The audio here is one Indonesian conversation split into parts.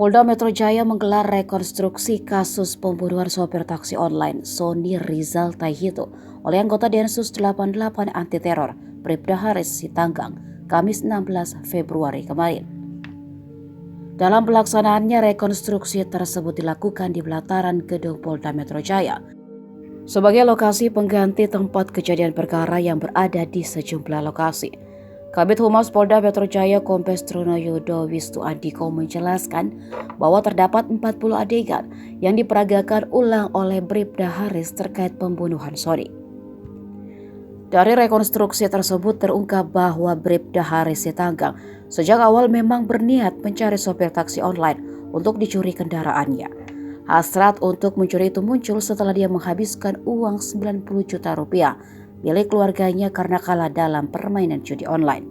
Polda Metro Jaya menggelar rekonstruksi kasus pembunuhan sopir taksi online Sony Rizal Taihito oleh anggota Densus 88 Anti Teror Bribda Haris Sitanggang, Kamis 16 Februari kemarin. Dalam pelaksanaannya, rekonstruksi tersebut dilakukan di pelataran gedung Polda Metro Jaya sebagai lokasi pengganti tempat kejadian perkara yang berada di sejumlah lokasi. Kabid Humas Polda Metro Jaya Kombes Trunoyodo Wisnu Andiko menjelaskan bahwa terdapat 40 adegan yang diperagakan ulang oleh Bribda Haris terkait pembunuhan Sony. Dari rekonstruksi tersebut terungkap bahwa Bribda Haris Sitanggang sejak awal memang berniat mencari sopir taksi online untuk dicuri kendaraannya. Hasrat untuk mencuri itu muncul setelah dia menghabiskan uang 90 juta rupiah milik keluarganya karena kalah dalam permainan judi online.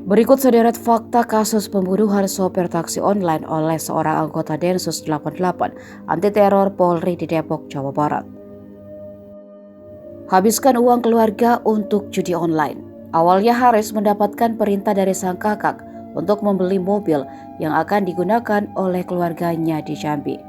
Berikut sederet fakta kasus pembunuhan sopir taksi online oleh seorang anggota Densus 88 Anti Teror Polri di Depok, Jawa Barat. Habiskan uang keluarga untuk judi online. Awalnya Haris mendapatkan perintah dari sang kakak untuk membeli mobil yang akan digunakan oleh keluarganya di Jambi.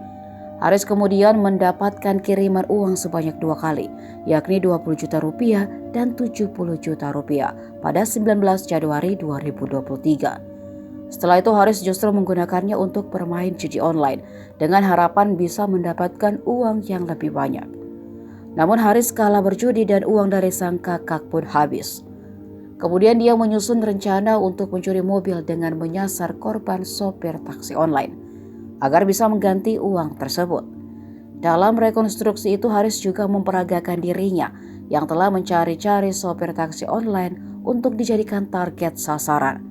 Haris kemudian mendapatkan kiriman uang sebanyak 2 kali, yakni 20 juta rupiah dan 70 juta rupiah pada 19 Januari 2023. Setelah itu Haris justru menggunakannya untuk bermain judi online dengan harapan bisa mendapatkan uang yang lebih banyak. Namun Haris kalah berjudi dan uang dari sang kakak pun habis. Kemudian dia menyusun rencana untuk mencuri mobil dengan menyasar korban sopir taksi online agar bisa mengganti uang tersebut. Dalam rekonstruksi itu Haris juga memperagakan dirinya yang telah mencari-cari sopir taksi online untuk dijadikan target sasaran.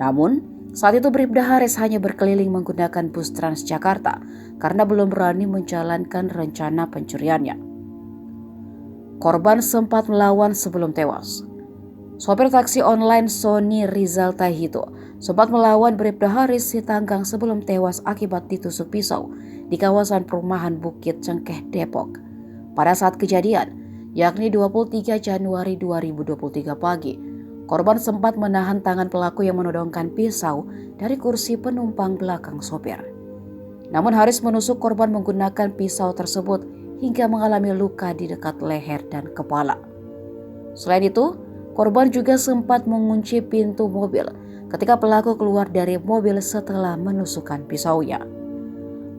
Namun, saat itu Bribda Haris hanya berkeliling menggunakan bus Transjakarta karena belum berani menjalankan rencana pencuriannya. Korban sempat melawan sebelum tewas. Sopir taksi online Sony Rizal Taihito sempat melawan Bribda Haris Sitanggang sebelum tewas akibat ditusuk pisau di kawasan perumahan Bukit Cengkeh, Depok. Pada saat kejadian, yakni 23 Januari 2023 pagi, korban sempat menahan tangan pelaku yang menodongkan pisau dari kursi penumpang belakang sopir. Namun Haris menusuk korban menggunakan pisau tersebut hingga mengalami luka di dekat leher dan kepala. Selain itu, korban juga sempat mengunci pintu mobil ketika pelaku keluar dari mobil setelah menusukkan pisaunya.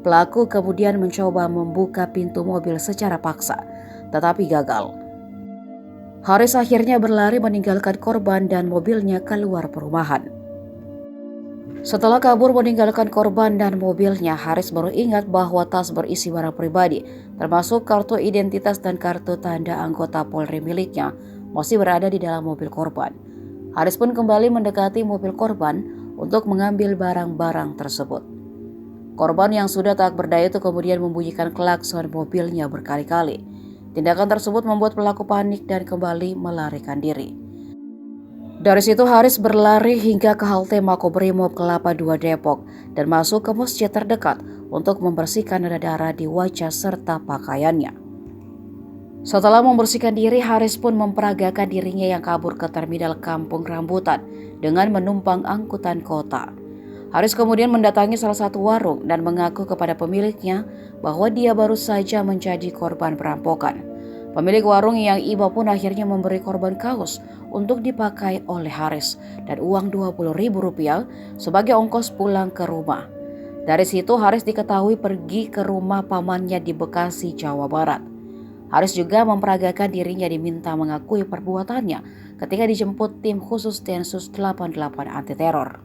Pelaku kemudian mencoba membuka pintu mobil secara paksa, tetapi gagal. Haris akhirnya berlari meninggalkan korban dan mobilnya keluar perumahan. Setelah kabur meninggalkan korban dan mobilnya, Haris baru ingat bahwa tas berisi barang pribadi, termasuk kartu identitas dan kartu tanda anggota Polri miliknya, masih berada di dalam mobil korban. Haris pun kembali mendekati mobil korban untuk mengambil barang-barang tersebut. Korban yang sudah tak berdaya itu kemudian membunyikan klakson mobilnya berkali-kali. Tindakan tersebut membuat pelaku panik dan kembali melarikan diri. Dari situ Haris berlari hingga ke halte Makobrimob Kelapa II Depok dan masuk ke masjid terdekat untuk membersihkan darah di wajah serta pakaiannya. Setelah membersihkan diri, Haris pun memperagakan dirinya yang kabur ke terminal Kampung Rambutan dengan menumpang angkutan kota. Haris kemudian mendatangi salah satu warung dan mengaku kepada pemiliknya bahwa dia baru saja menjadi korban perampokan. Pemilik warung yang iba pun akhirnya memberi korban kaos untuk dipakai oleh Haris dan uang Rp20.000 sebagai ongkos pulang ke rumah. Dari situ Haris diketahui pergi ke rumah pamannya di Bekasi, Jawa Barat. Haris juga memperagakan dirinya diminta mengakui perbuatannya ketika dijemput tim khusus Densus 88 Anti Teror.